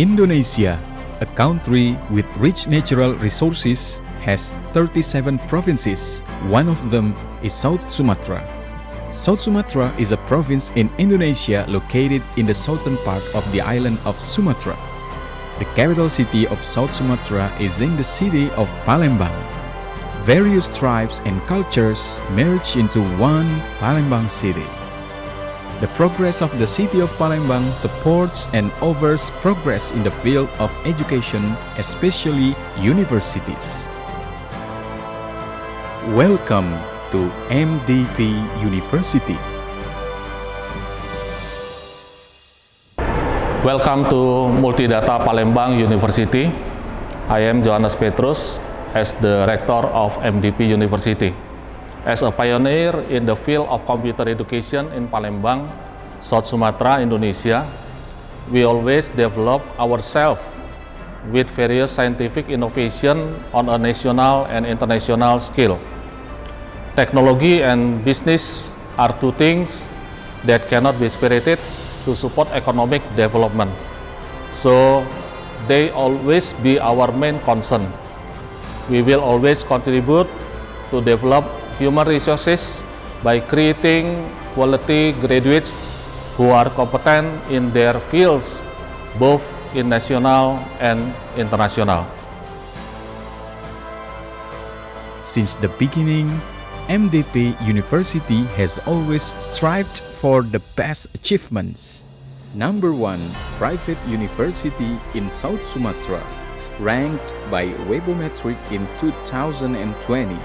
Indonesia, a country with rich natural resources, has 37 provinces. One of them is South Sumatra. South Sumatra is a province in Indonesia located in the southern part of the island of Sumatra. The capital city of South Sumatra is in the city of Palembang. Various tribes and cultures merge into one Palembang city. The progress of the city of Palembang supports and offers progress in the field of education, especially universities. Welcome to MDP University. Welcome to Multidata Palembang University. I am Johannes Petrus as the Rector of MDP University. As a pioneer in the field of computer education in Palembang, South Sumatra, Indonesia, we always develop ourselves with various scientific innovation on a national and international scale. Technology and business are two things that cannot be separated to support economic development. So they always be our main concern. We will always contribute to develop human resources by creating quality graduates who are competent in their fields, both in national and international. Since the beginning, MDP University has always strived for the best achievements. Number 1 private university in South Sumatra, ranked by Webometric in 2020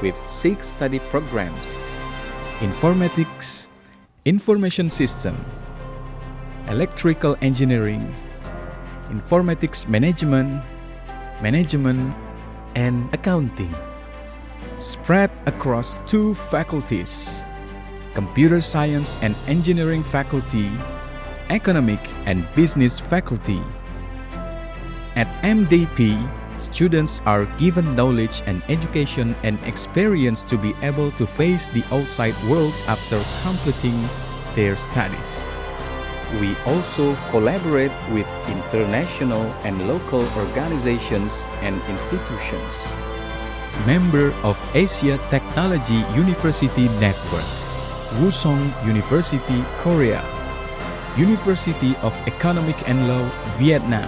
with 6 study programs: informatics, information system, electrical engineering, informatics management, and accounting. Spread across 2 faculties: computer science and engineering faculty, economic and business faculty. At MDP, students are given knowledge and education and experience to be able to face the outside world after completing their studies. We also collaborate with international and local organizations and institutions. Member of Asia Technology University Network, Wusong University, Korea, University of Economic and Law, Vietnam,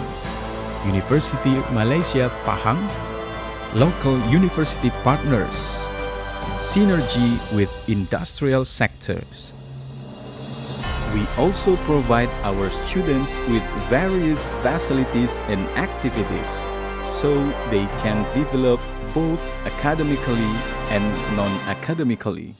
University Malaysia Pahang, local university partners, synergy with industrial sectors. We also provide our students with various facilities and activities so they can develop both academically and non-academically.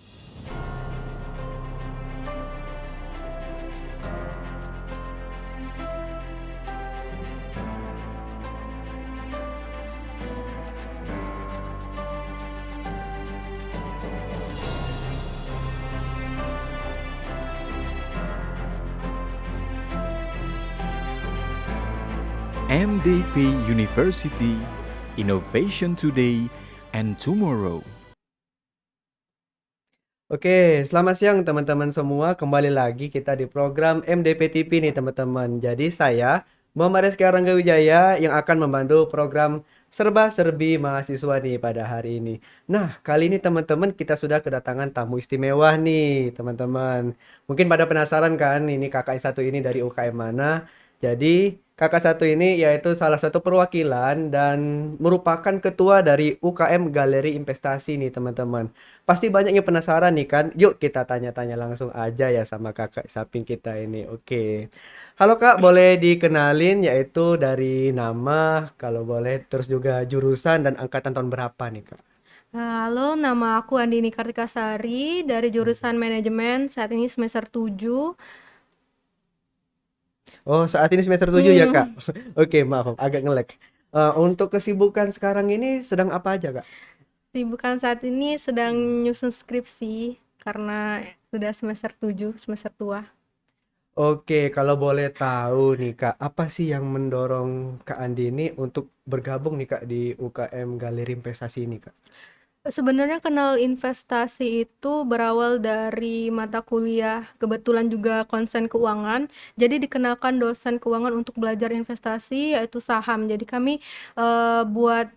MDP University, Innovation Today and Tomorrow. Oke, selamat siang teman-teman semua. Kembali lagi kita di program MDP TV nih teman-teman. Jadi saya Muhammad Rizky Aranggawijaya yang akan membantu program serba-serbi mahasiswa nih pada hari ini. Nah, kali ini teman-teman kita sudah kedatangan tamu istimewa nih teman-teman. Mungkin pada penasaran kan ini kakak satu ini dari UKM mana? Jadi kakak satu ini yaitu salah satu perwakilan dan merupakan ketua dari UKM Galeri Investasi nih teman-teman. Pasti banyak yang penasaran nih kan. Yuk kita tanya-tanya langsung aja ya sama kakak samping kita ini. Oke. Halo kak, boleh dikenalin yaitu dari nama, kalau boleh, terus juga jurusan dan angkatan tahun berapa nih kak? Halo, nama aku Andini Kartikasari dari jurusan manajemen, saat ini semester 7. Oh, saat ini semester 7 ya kak? Oke, maaf agak nge-lag. Untuk kesibukan sekarang ini sedang apa aja kak? Sibukan saat ini sedang nyusun skripsi karena sudah semester 7, semester tua. Oke, kalau boleh tahu nih kak, apa sih yang mendorong kak Andini untuk bergabung nih kak di UKM Galeri Investasi ini kak? Sebenarnya kenal investasi itu berawal dari mata kuliah, kebetulan juga konsen keuangan. Jadi dikenalkan dosen keuangan untuk belajar investasi yaitu saham. Jadi kami buat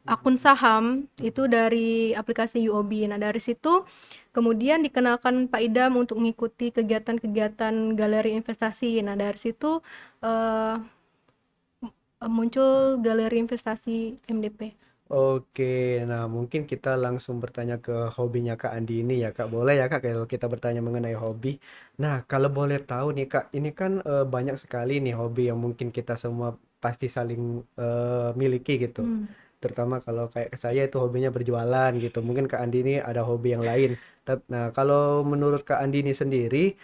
akun saham itu dari aplikasi UOB. Nah, dari situ kemudian dikenalkan Pak Idam untuk mengikuti kegiatan-kegiatan galeri investasi. Nah, dari situ eh, muncul galeri investasi MDP. Oke, nah mungkin kita langsung bertanya ke hobinya Kak Andi ini ya Kak. Boleh ya Kak kalau kita bertanya mengenai hobi. Nah, kalau boleh tahu nih Kak, ini kan banyak sekali nih hobi yang mungkin kita semua pasti saling miliki gitu. Hmm. Terutama kalau kayak ke saya itu hobinya berjualan gitu. Mungkin Kak Andi ini ada hobi yang lain. Nah, kalau menurut Kak Andi ini sendiri,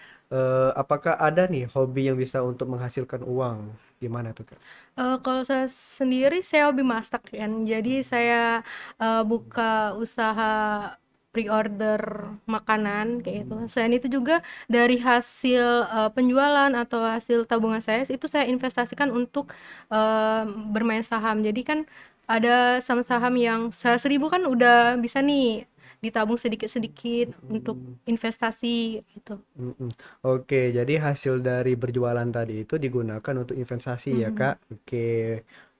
apakah ada nih hobi yang bisa untuk menghasilkan uang? Gimana tuh Kak? Kalau saya sendiri, saya hobi masak kan. Jadi saya buka usaha pre-order makanan kayak gitu. Selain itu juga dari hasil penjualan atau hasil tabungan saya itu saya investasikan untuk bermain saham. Jadi kan ada saham-saham yang 100.000 kan udah bisa nih ditabung sedikit-sedikit untuk investasi gitu. Mm-mm. Oke, jadi hasil dari berjualan tadi itu digunakan untuk investasi ya, Mm-mm. Kak. Oke.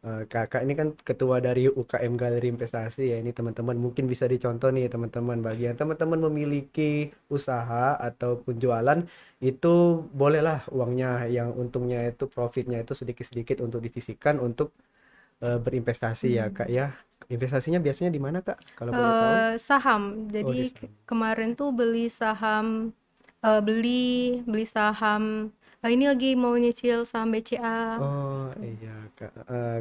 Kakak ini kan ketua dari UKM Galeri Investasi ya. Ini teman-teman mungkin bisa dicontoh nih teman-teman. Bagi yang teman-teman memiliki usaha ataupun jualan itu bolehlah uangnya yang untungnya itu profitnya itu sedikit-sedikit untuk disisihkan untuk berinvestasi ya, Kak Hmm. ya. Investasinya biasanya di mana, Kak? Kalau boleh tahu? Saham. Oh, di Jadi saham. kemarin tuh beli saham, beli beli saham. Ini lagi mau nyicil saham BCA. Oh Tuh. iya Kak.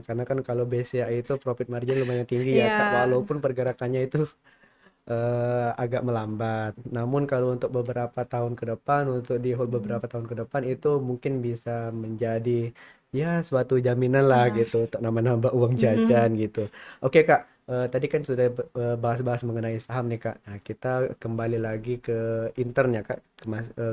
Karena kan kalau BCA itu profit margin lumayan tinggi ya Kak, Ya. walaupun pergerakannya itu agak melambat. Namun kalau untuk beberapa tahun ke depan, untuk di hold beberapa tahun ke depan itu mungkin bisa menjadi ya suatu jaminan lah Ya. gitu untuk nambah-nambah uang Mm-mm. jajan gitu. Oke Kak, tadi kan sudah bahas-bahas mengenai saham nih Kak. Nah kita kembali lagi ke intern ya Kak,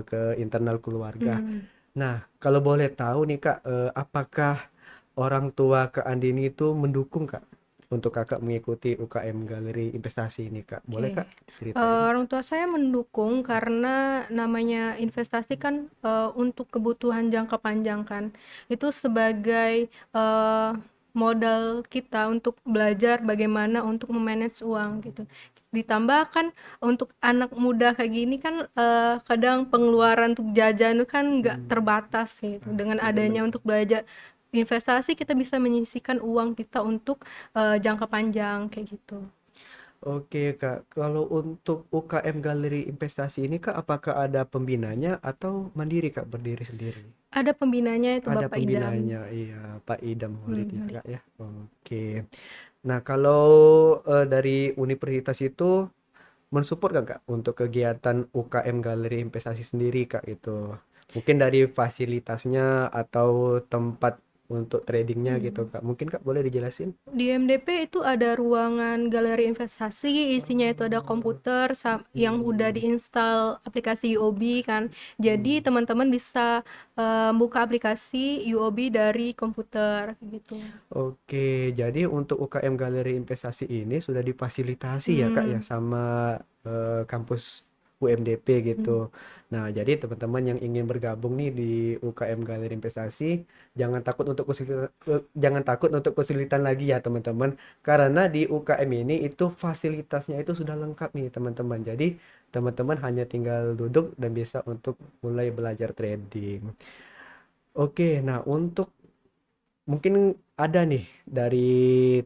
ke internal keluarga. Mm. Nah, kalau boleh tahu nih Kak, apakah orang tua Kak Andini itu mendukung Kak untuk Kakak mengikuti UKM Galeri Investasi ini Kak? Boleh Oke. Kak ceritain? Orang tua saya mendukung karena namanya investasi kan untuk kebutuhan jangka panjang kan. Itu sebagai modal kita untuk belajar bagaimana untuk memanage uang gitu. Ditambah kan untuk anak muda kayak gini kan kadang pengeluaran untuk jajan itu kan nggak Hmm, terbatas gitu. Dengan adanya benar-benar. untuk belajar investasi kita bisa menyisihkan uang kita untuk jangka panjang kayak gitu. Oke Kak, kalau untuk UKM Galeri Investasi ini Kak, apakah ada pembinanya atau mandiri Kak berdiri sendiri? Ada pembinanya itu Ada Bapak Idam. pembinanya, iya Pak Idam Maulid ya Boleh. Kak ya. Oke. Nah kalau dari universitas itu mensupport kan Kak untuk kegiatan UKM Galeri Investasi sendiri Kak itu? Mungkin dari fasilitasnya atau tempat untuk tradingnya gitu Hmm. Kak. Mungkin Kak boleh dijelasin? Di MDP itu ada ruangan galeri investasi, isinya itu ada komputer yang udah Hmm, diinstal aplikasi UOB kan. Jadi hmm. teman-teman bisa buka aplikasi UOB dari komputer gitu. Oke, jadi untuk UKM Galeri Investasi ini sudah difasilitasi ya Kak ya Hmm. sama kampus UMDP Hmm. gitu. Nah, jadi teman-teman yang ingin bergabung nih di UKM Galeri Investasi, jangan takut untuk kesulitan lagi ya teman-teman, karena di UKM ini itu fasilitasnya itu sudah lengkap nih teman-teman. Jadi teman-teman hanya tinggal duduk dan bisa untuk mulai belajar trading. Oke, nah untuk mungkin ada nih dari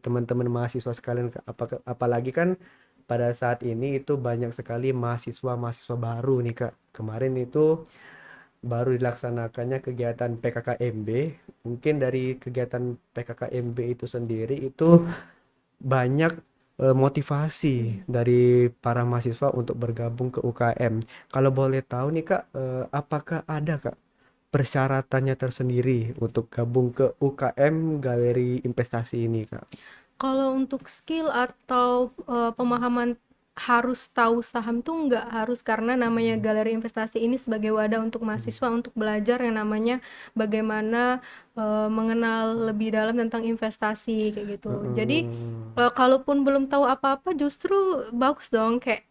teman-teman mahasiswa sekalian apalagi kan pada saat ini itu banyak sekali mahasiswa-mahasiswa baru nih Kak. Kemarin itu baru dilaksanakannya kegiatan PKKMB. Mungkin dari kegiatan PKKMB itu sendiri itu banyak motivasi dari para mahasiswa untuk bergabung ke UKM. Kalau boleh tahu nih Kak, apakah ada Kak persyaratannya tersendiri untuk gabung ke UKM Galeri Investasi ini, Kak? Kalau untuk skill atau pemahaman harus tahu saham tuh nggak harus, karena namanya galeri investasi ini sebagai wadah untuk mahasiswa untuk belajar yang namanya bagaimana mengenal lebih dalam tentang investasi kayak gitu. Jadi kalaupun belum tahu apa-apa justru bagus dong kayak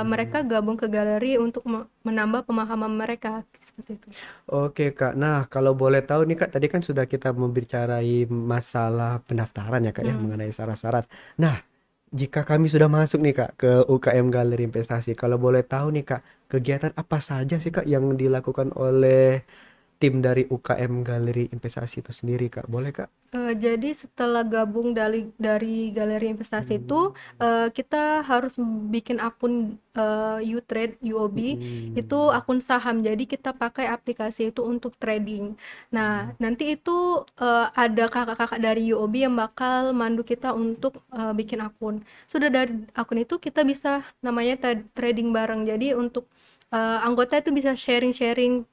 mereka gabung ke galeri untuk menambah pemahaman mereka seperti itu. Oke Kak, nah kalau boleh tahu nih Kak, tadi kan sudah kita membicarain masalah pendaftaran ya Kak ya, mengenai syarat-syarat. Nah, jika kami sudah masuk nih Kak ke UKM Galeri Investasi, kalau boleh tahu nih Kak, kegiatan apa saja sih Kak yang dilakukan oleh tim dari UKM Galeri Investasi itu sendiri Kak? Boleh Kak? Jadi setelah gabung dari galeri investasi itu kita harus bikin akun U-Trade UOB, itu akun saham. Jadi kita pakai aplikasi itu untuk trading. Nah, nanti itu ada kakak-kakak dari UOB yang bakal mandu kita untuk bikin akun. Sudah dari akun itu kita bisa namanya trading bareng. Jadi untuk anggota itu bisa sharing-sharing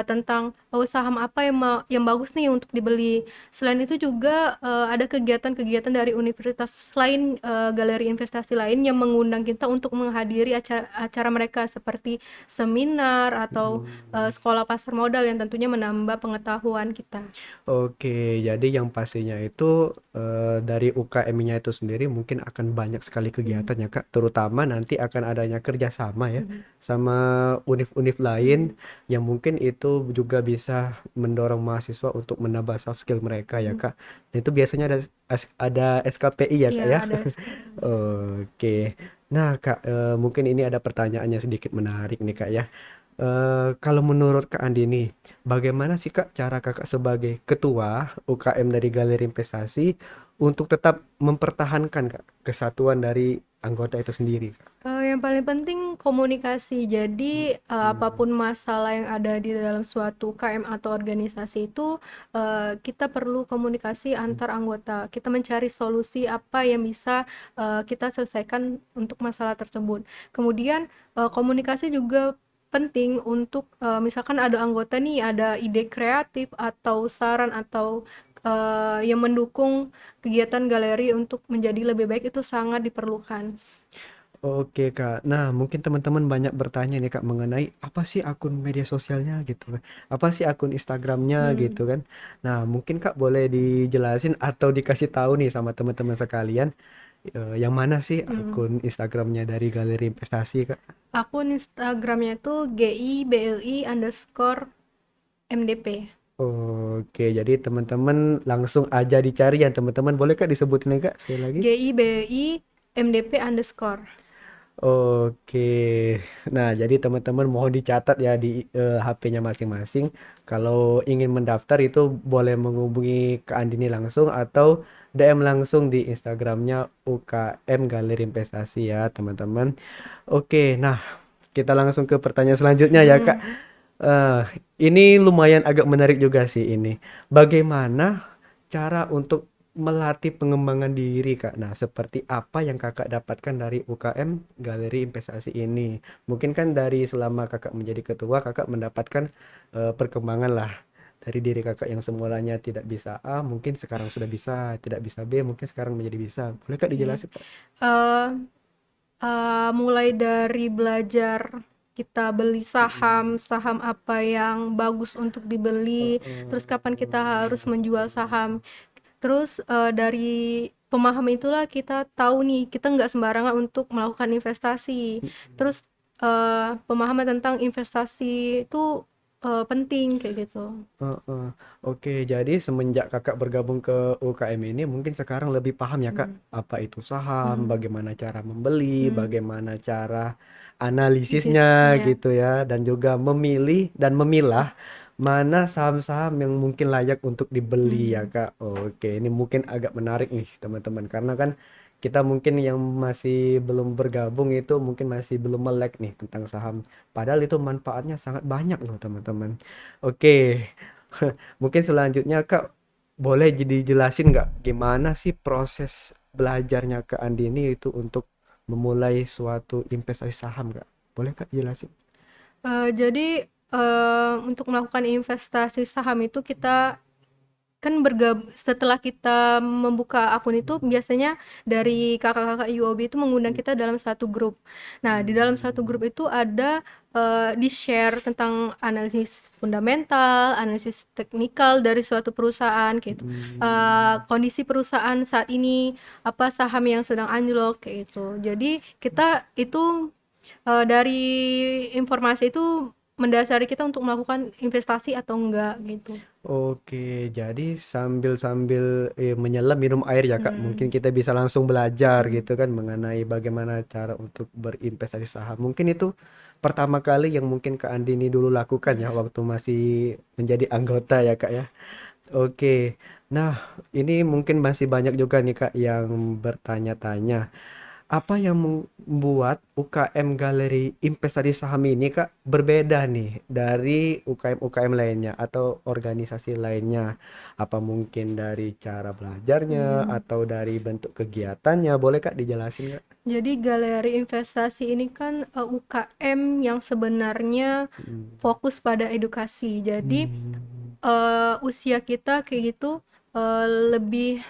tentang saham apa yang bagus nih untuk dibeli. Selain itu juga ada kegiatan-kegiatan dari universitas lain, galeri investasi lain yang mengundang kita untuk menghadiri acara mereka seperti seminar atau sekolah pasar modal yang tentunya menambah pengetahuan kita. Oke, jadi yang pastinya itu dari UKM-nya itu sendiri mungkin akan banyak sekali kegiatan ya Kak, terutama nanti akan adanya kerjasama ya sama univ-univ lain yang mungkin itu juga bisa mendorong mahasiswa untuk menambah soft skill mereka ya Kak. Dan itu biasanya ada SKPI ya Kak Iya, ya. ada Oke. Nah Kak, mungkin ini ada pertanyaannya sedikit menarik nih Kak ya. Kalau menurut Kak Andi nih, bagaimana sih Kak cara Kakak sebagai ketua UKM dari Galeri Investasi untuk tetap mempertahankan Kak kesatuan dari anggota itu sendiri Kak? Yang paling penting komunikasi. Jadi apapun masalah yang ada di dalam suatu KM atau organisasi itu kita perlu komunikasi antar anggota. Kita mencari solusi apa yang bisa kita selesaikan untuk masalah tersebut. Kemudian komunikasi juga penting untuk misalkan ada anggota nih ada ide kreatif atau saran atau yang mendukung kegiatan galeri untuk menjadi lebih baik, itu sangat diperlukan. Oke Kak, nah mungkin teman-teman banyak bertanya nih Kak mengenai apa sih akun media sosialnya gitu kan, apa sih akun Instagramnya gitu kan. Nah mungkin Kak boleh dijelasin atau dikasih tahu nih sama teman-teman sekalian yang mana sih akun Instagramnya dari Galeri Investasi Kak? Akun Instagramnya itu GIBLI_MDP. Oke, jadi teman-teman langsung aja dicari ya teman-teman. Boleh Kak disebutin nih Kak sekali lagi? GIBLI_MDP_. Oke. Nah, jadi teman-teman mohon dicatat ya di HP-nya masing-masing. Kalau ingin mendaftar itu boleh menghubungi Kak Andini langsung atau DM langsung di Instagramnya UKM Galeri Investasi ya, teman-teman. Oke, nah kita langsung ke pertanyaan selanjutnya ya, Kak. Eh, ini lumayan agak menarik juga sih ini. Bagaimana cara untuk melatih pengembangan diri Kak? Nah, seperti apa yang Kakak dapatkan dari UKM Galeri Investasi ini? Mungkin kan dari selama Kakak menjadi ketua, Kakak mendapatkan perkembangan lah dari diri Kakak yang semulanya tidak bisa A, mungkin sekarang sudah bisa, tidak bisa B, mungkin sekarang menjadi bisa. Boleh Kak dijelasin Kak? Eh, Mulai dari belajar kita beli saham apa yang bagus untuk dibeli, terus kapan kita harus menjual saham. Terus dari pemahaman itulah kita tahu nih kita nggak sembarangan untuk melakukan investasi. Terus pemahaman tentang investasi itu penting kayak gitu. Heeh. Oke, jadi semenjak Kakak bergabung ke UKM ini mungkin sekarang lebih paham ya Kak, apa itu saham, bagaimana cara membeli, bagaimana cara Bisnis, analisisnya ya. gitu ya, dan juga memilih dan memilah mana saham-saham yang mungkin layak untuk dibeli ya Kak. Oke, ini mungkin agak menarik nih teman-teman karena kan kita mungkin yang masih belum bergabung itu mungkin masih belum melek nih tentang saham. Padahal itu manfaatnya sangat banyak loh teman-teman. Oke, mungkin selanjutnya Kak boleh jadi jelasin nggak gimana sih proses belajarnya Kak Andini itu untuk memulai suatu investasi saham Kak? Boleh Kak jelasin? Jadi untuk melakukan investasi saham itu kita kan setelah kita membuka akun itu biasanya dari kakak-kakak UOB itu mengundang kita dalam satu grup. Nah, di dalam satu grup itu ada di-share tentang analisis fundamental, analisis teknikal dari suatu perusahaan kayak gitu. Kondisi perusahaan saat ini, apa saham yang sedang anjlok kayak gitu. Jadi kita itu dari informasi itu mendasari kita untuk melakukan investasi atau enggak gitu. Oke, jadi sambil menyelam minum air ya Kak, mungkin kita bisa langsung belajar gitu kan mengenai bagaimana cara untuk berinvestasi saham. Mungkin itu pertama kali yang mungkin Kak Andini dulu lakukan ya waktu masih menjadi anggota ya Kak ya. Oke, nah ini mungkin masih banyak juga nih Kak yang bertanya-tanya. Apa yang membuat UKM Galeri Investasi Saham ini Kak berbeda nih dari UKM-UKM lainnya atau organisasi lainnya? Apa mungkin dari cara belajarnya atau dari bentuk kegiatannya? Boleh Kak dijelasin Kak? Jadi galeri investasi ini kan UKM yang sebenarnya fokus pada edukasi. Jadi usia kita kayak gitu lebih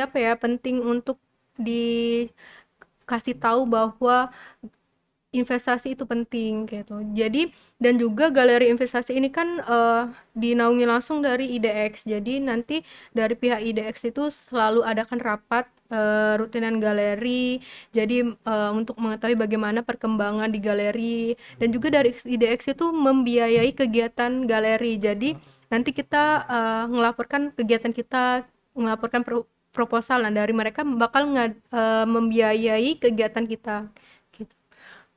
apa ya, penting untuk dikasih tahu bahwa investasi itu penting gitu. Jadi dan juga galeri investasi ini kan dinaungi langsung dari IDX. Jadi nanti dari pihak IDX itu selalu adakan rapat rutinan galeri. Jadi untuk mengetahui bagaimana perkembangan di galeri, dan juga dari IDX itu membiayai kegiatan galeri. Jadi nanti kita ngelaporkan kegiatan kita, ngelaporkan proposal, nah dari mereka bakal membiayai kegiatan kita gitu.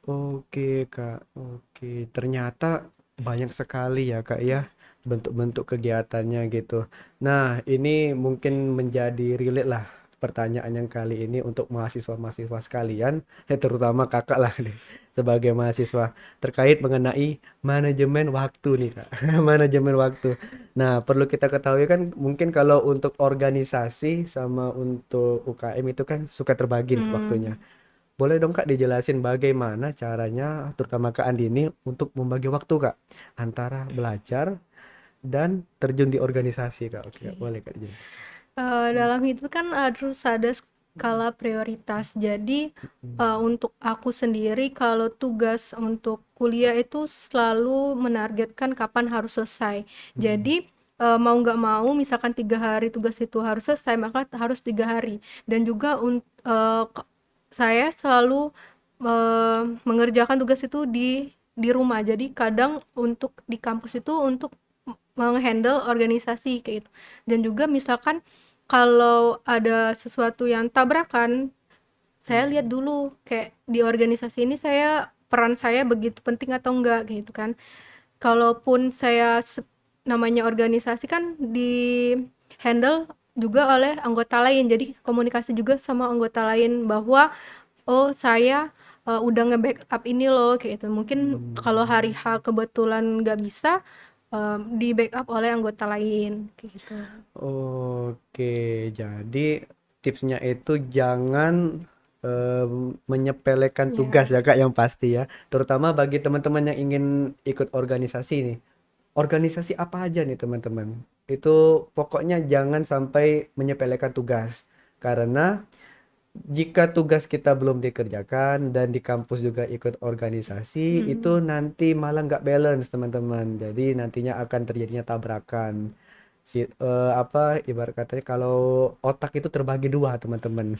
Oke Kak, oke. Ternyata banyak sekali ya Kak ya bentuk-bentuk kegiatannya gitu. Nah, ini mungkin menjadi relate lah pertanyaan yang kali ini untuk mahasiswa-mahasiswa sekalian, terutama Kakak lah nih sebagai mahasiswa terkait mengenai manajemen waktu nih Kak. Manajemen waktu. Nah, perlu kita ketahui kan mungkin kalau untuk organisasi sama untuk UKM itu kan suka terbagi nih waktunya. Boleh dong Kak dijelasin bagaimana caranya terutama Kak Andini untuk membagi waktu Kak antara belajar dan terjun di organisasi Kak. Oke, Kak, boleh Kak dijelasin. Dalam hidup kan harus ada skala prioritas. Jadi untuk aku sendiri kalau tugas untuk kuliah itu selalu menargetkan kapan harus selesai. Jadi mau nggak mau misalkan 3 hari tugas itu harus selesai, maka harus 3 hari. Dan juga saya selalu mengerjakan tugas itu di rumah. Jadi kadang untuk di kampus itu untuk menghandle organisasi kayak gitu. Dan juga misalkan kalau ada sesuatu yang tabrakan, saya lihat dulu kayak di organisasi ini peran saya begitu penting atau enggak gitu kan. Kalaupun namanya organisasi kan di handle juga oleh anggota lain, jadi komunikasi juga sama anggota lain bahwa oh saya udah nge-backup ini loh kayak gitu. Mungkin kalau hari H kebetulan nggak bisa, di backup oleh anggota lain kayak gitu. Oke, jadi tipsnya itu jangan menyepelekan tugas ya Kak yang pasti ya. Terutama bagi teman-teman yang ingin ikut organisasi nih. Organisasi apa aja nih teman-teman? Itu pokoknya jangan sampai menyepelekan tugas. Karena jika tugas kita belum dikerjakan dan di kampus juga ikut organisasi, itu nanti malah nggak balance teman-teman. Jadi nantinya akan terjadinya tabrakan. Ibarat katanya kalau otak itu terbagi dua teman-teman.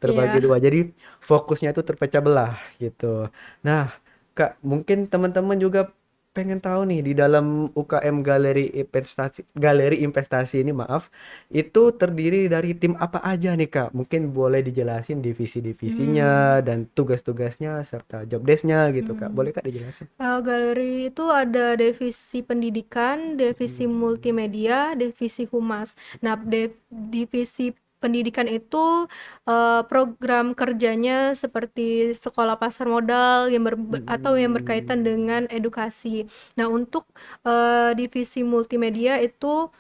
Terbagi Iya. dua. Jadi fokusnya itu terpecah belah gitu. Nah, Kak, mungkin teman-teman juga pengen tahu nih di dalam UKM Galeri Investasi ini maaf, itu terdiri dari tim apa aja nih Kak? Mungkin boleh dijelasin divisi-divisinya dan tugas-tugasnya serta job desk-nya gitu Kak. Boleh Kak dijelasin? Galeri itu ada divisi pendidikan, divisi multimedia, divisi humas. Nah, divisi pendidikan itu program kerjanya seperti sekolah pasar modal atau yang berkaitan dengan edukasi. Nah, untuk divisi multimedia itu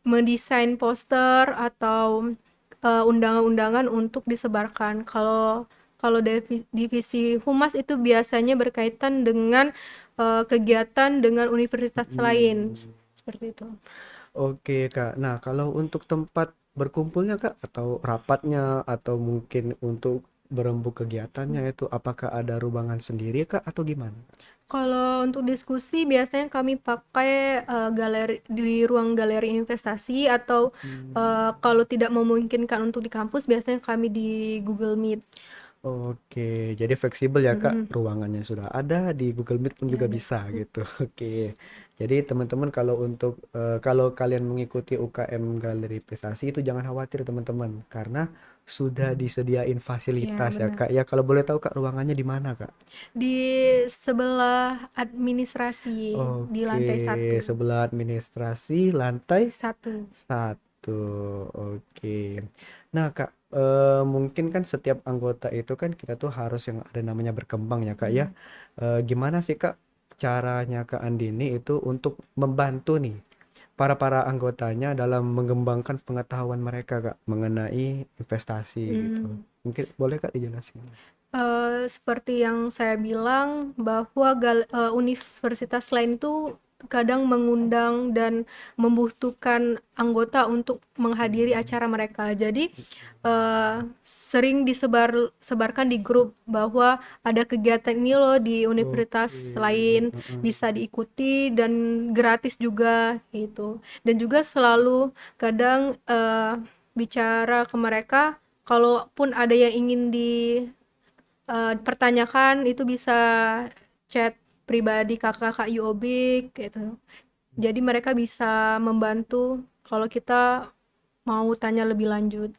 mendesain poster atau undangan-undangan untuk disebarkan. Kalau divisi humas itu biasanya berkaitan dengan kegiatan dengan universitas lain seperti itu. Oke, Kak. Nah, kalau untuk tempat berkumpulnya, Kak, atau rapatnya, atau mungkin untuk berembuk kegiatannya itu, apakah ada ruangan sendiri, Kak, atau gimana? Kalau untuk diskusi biasanya kami pakai galeri di ruang galeri investasi atau kalau tidak memungkinkan untuk di kampus biasanya kami di Google Meet. Oke, jadi fleksibel ya Kak, Mm-mm. ruangannya sudah ada, di Google Meet pun Ya juga ada. bisa gitu. Oke, jadi teman-teman kalau untuk kalau kalian mengikuti UKM Galeri Prestasi itu jangan khawatir teman-teman, karena sudah disediain Ya fasilitas ya benar. Kak. Ya kalau boleh tahu Kak ruangannya di mana Kak? Di sebelah administrasi di Oke, lantai satu. sebelah administrasi lantai Satu. satu. Oke. Nah, Kak, mungkin kan setiap anggota itu kan kita tuh harus yang ada namanya berkembang ya, Kak ya. Gimana sih, Kak, caranya Kak Andini itu untuk membantu nih para anggotanya dalam mengembangkan pengetahuan mereka, Kak, mengenai investasi gitu. Mm. Mungkin boleh Kak dijelasin? Seperti yang saya bilang bahwa universitas lain itu kadang mengundang dan membutuhkan anggota untuk menghadiri acara mereka. Jadi sering disebarkan di grup bahwa ada kegiatan ini loh di Oke. universitas lain, Heeh. bisa diikuti dan gratis juga gitu. Dan juga selalu kadang bicara ke mereka, kalaupun ada yang ingin pertanyakan itu bisa chat pribadi kakak-kakak UOB gitu. Jadi mereka bisa membantu kalau kita mau tanya lebih lanjut.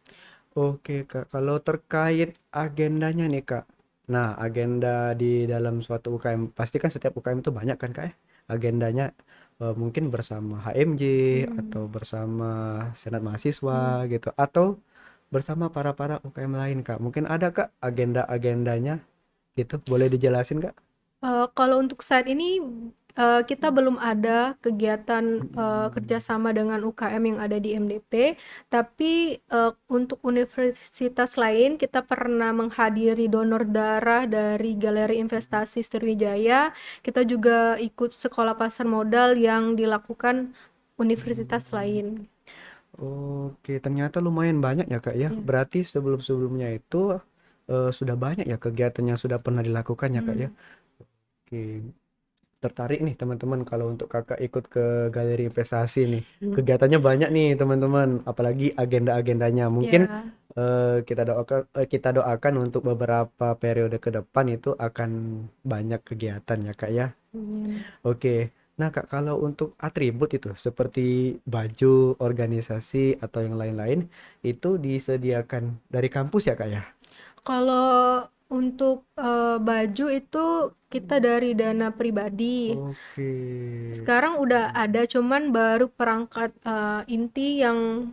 Oke Kak, kalau terkait agendanya nih Kak. Nah, agenda di dalam suatu UKM, pasti kan setiap UKM itu banyak kan Kak ya? Agendanya mungkin bersama HMJ Hmm. atau bersama Senat Hmm. Mahasiswa gitu, atau bersama para UKM lain Kak. Mungkin ada Kak agenda-agendanya gitu, boleh dijelasin Kak? Kalau untuk saat ini kita belum ada kegiatan Mm-mm. kerjasama dengan UKM yang ada di MDP, tapi untuk universitas lain kita pernah menghadiri donor darah dari Galeri Investasi Sriwijaya. Kita juga ikut sekolah pasar modal yang dilakukan universitas lain. Oke, ternyata lumayan banyak ya Kak ya. Ya. Berarti sebelum-sebelumnya itu sudah banyak ya kegiatan yang sudah pernah dilakukan ya Kak ya. Hmm. Oke, tertarik nih teman-teman kalau untuk kakak ikut ke galeri investasi nih. Hmm. Kegiatannya banyak nih teman-teman, apalagi agenda-agendanya. Mungkin Ya. kita doakan untuk beberapa periode ke depan itu akan banyak kegiatan ya kak ya. Amin. Oke. Nah kak, kalau untuk atribut itu seperti baju organisasi atau yang lain-lain itu disediakan dari kampus ya kak ya? Kalau untuk baju itu kita dari dana pribadi. Oke. Sekarang udah ada, cuman baru perangkat inti yang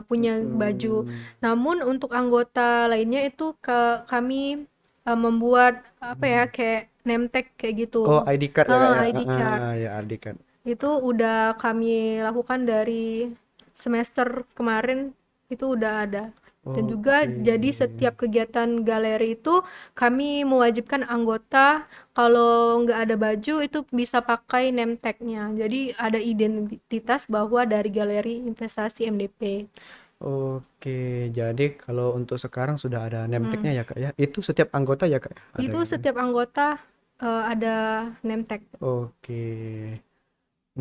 punya baju. Mm-mm. Namun untuk anggota lainnya itu kami membuat apa ya kayak name tag kayak Oh, gitu. ID card ya kak ya? ID card. Ya ID card. Itu udah kami lakukan dari semester kemarin, itu udah ada. Dan juga Oke. jadi setiap kegiatan galeri itu kami mewajibkan anggota kalau nggak ada baju itu bisa pakai name tag-nya. Jadi ada identitas bahwa dari galeri investasi MDP. Oke, jadi kalau untuk sekarang sudah ada name Hmm. tag-nya ya kak ya? Itu setiap anggota ya kak ya? Ada Itu gitu. setiap anggota ada name tag. Oke.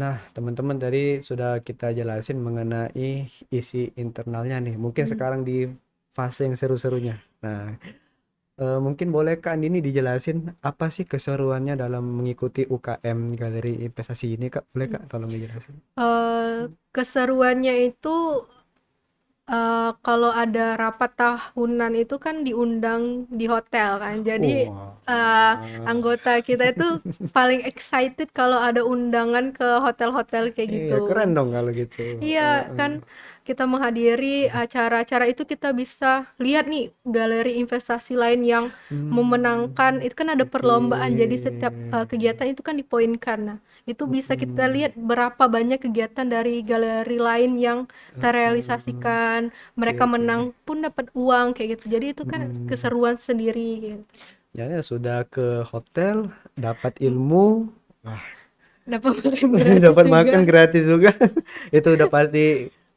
Nah, teman-teman tadi sudah kita jelasin mengenai isi internalnya nih. Mungkin Hmm. sekarang di fase yang seru-serunya. Nah, mungkin boleh Kak Andini dijelasin apa sih keseruannya dalam mengikuti UKM Galeri Investasi ini Kak? Boleh Kak tolong dijelasin? Keseruannya itu kalau ada rapat tahunan itu kan diundang di hotel kan. Jadi Wah. anggota kita itu paling excited kalau ada undangan ke hotel-hotel kayak Iya, keren gitu. dong kalau gitu. Iya, kan kita menghadiri acara-acara itu kita bisa lihat nih galeri investasi lain yang memenangkan. Hmm, Itu kan ada oke. perlombaan. Jadi setiap kegiatan itu kan dipoinkan. Nah, itu bisa kita Hmm, lihat berapa banyak kegiatan dari galeri lain yang terrealisasikan. oke Mereka oke. menang pun dapat uang kayak gitu. Jadi itu kan Hmm, keseruan sendiri gitu. ya sudah ke hotel, dapat ilmu. Wah, dapat makan gratis dapat juga. makan gratis juga. Itu udah pasti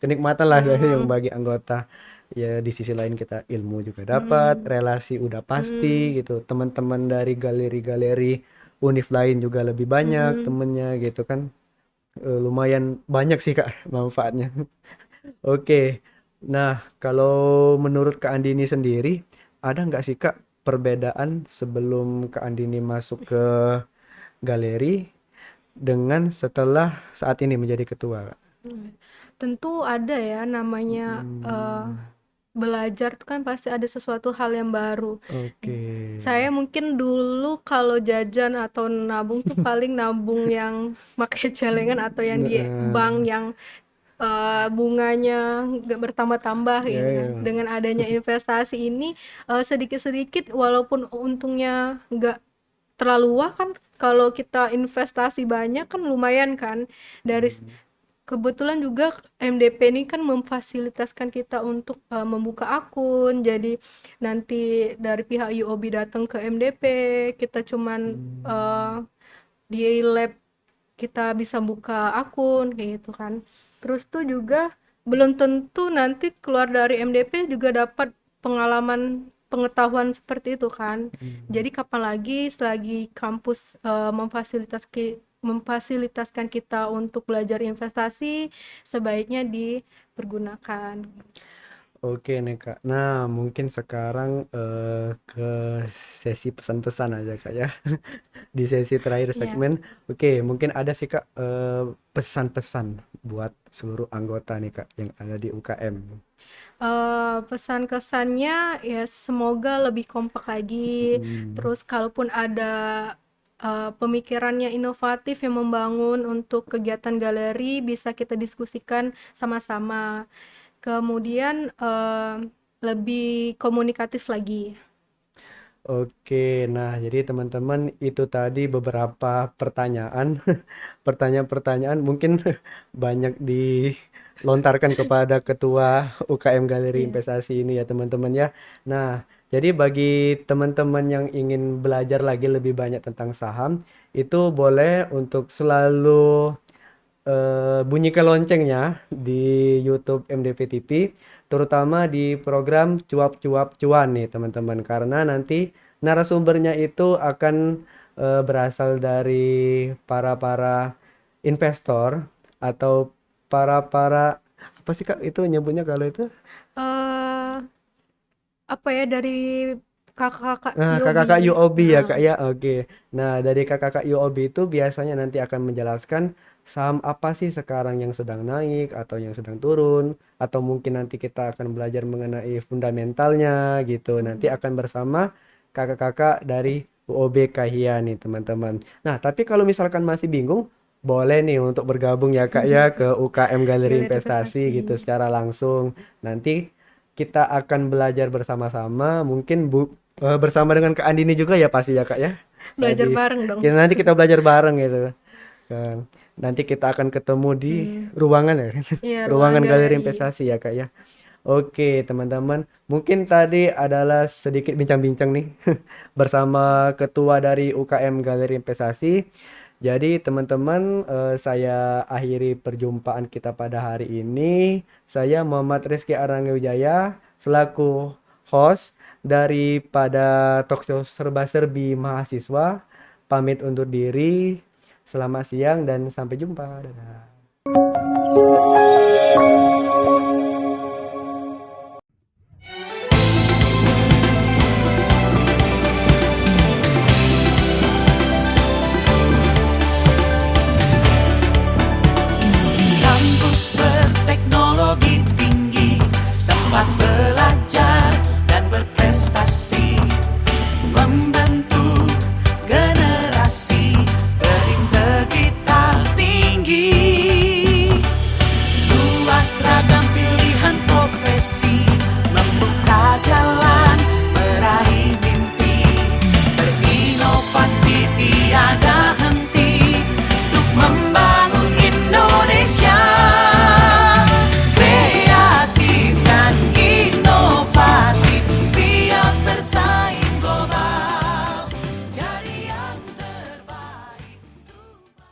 kenikmatan lah dari yang bagi anggota. Ya di sisi lain kita ilmu juga dapat, relasi udah pasti gitu. Teman-teman dari galeri-galeri univ lain juga lebih banyak temennya gitu kan. Lumayan banyak sih Kak manfaatnya. Oke. Nah, kalau menurut Kak Andini sendiri, ada nggak sih Kak perbedaan sebelum Kak Andini masuk ke galeri dengan setelah saat ini menjadi ketua, Kak? Tentu ada ya, namanya belajar tuh kan pasti ada sesuatu hal yang baru. Oke. Saya mungkin dulu kalau jajan atau nabung tuh paling nabung yang pakai celengan atau yang di bank yang bunganya nggak bertambah-tambah gitu kan. Ya, Dengan adanya investasi ini sedikit-sedikit walaupun untungnya nggak terlalu wah kan, kalau kita investasi banyak kan lumayan kan. Dari kebetulan juga MDP ini kan memfasilitaskan kita untuk membuka akun. Jadi nanti dari pihak UOB datang ke MDP, kita cuman di lab kita bisa buka akun kayak gitu kan. Terus tuh juga belum tentu nanti keluar dari MDP juga dapat pengalaman pengetahuan seperti itu kan. Jadi kapan lagi selagi kampus memfasilitaskan kita untuk belajar investasi, sebaiknya dipergunakan. Oke nih Kak. Nah, mungkin sekarang ke sesi pesan-pesan aja Kak ya. Di sesi terakhir Iya. segmen. Oke, mungkin ada sih Kak pesan-pesan buat seluruh anggota nih Kak yang ada di UKM. Pesan kesannya ya semoga lebih kompak lagi. Terus kalaupun ada pemikirannya inovatif yang membangun untuk kegiatan galeri, bisa kita diskusikan sama-sama. Kemudian lebih komunikatif lagi. Oke, nah jadi teman-teman itu tadi beberapa pertanyaan, pertanyaan-pertanyaan mungkin banyak dilontarkan kepada Ketua UKM Galeri Investasi ini ya teman-teman ya. Nah, jadi bagi teman-teman yang ingin belajar lagi lebih banyak tentang saham, itu boleh untuk selalu bunyikan loncengnya di YouTube MDP TV, terutama di program Cuap-Cuap Cuan nih teman-teman, karena nanti narasumbernya itu akan berasal dari para investor atau para apa sih Kak itu nyebutnya kalau itu? eh Apa ya, dari kakak-kakak Nah, UOB. kakak-kakak UOB ya Nah, Kak ya. Oke. Nah, dari kakak-kakak UOB itu biasanya nanti akan menjelaskan saham apa sih sekarang yang sedang naik atau yang sedang turun, atau mungkin nanti kita akan belajar mengenai fundamentalnya gitu. Nanti akan bersama kakak-kakak dari UOB Kahia nih, teman-teman. Nah, tapi kalau misalkan masih bingung, boleh nih untuk bergabung ya Kak ya ke UKM Galeri Galeri Investasi investasi. gitu secara langsung. Nanti kita akan belajar bersama-sama, mungkin bersama dengan Kak Andini juga ya pasti ya Kak ya. Belajar Tadi bareng dong. nanti kita belajar bareng gitu kan. Nanti kita akan ketemu di ruangan ya. Iya, Ruangan Galeri galeri. Investasi ya Kak ya. Oke, teman-teman. Mungkin tadi adalah sedikit bincang-bincang nih bersama ketua dari UKM Galeri Investasi. Jadi teman-teman, saya akhiri perjumpaan kita pada hari ini. Saya Muhammad Rizky Arangga Wijaya selaku host daripada talkshow serba-serbi mahasiswa. Pamit undur diri. Selamat siang dan sampai jumpa. Dadah.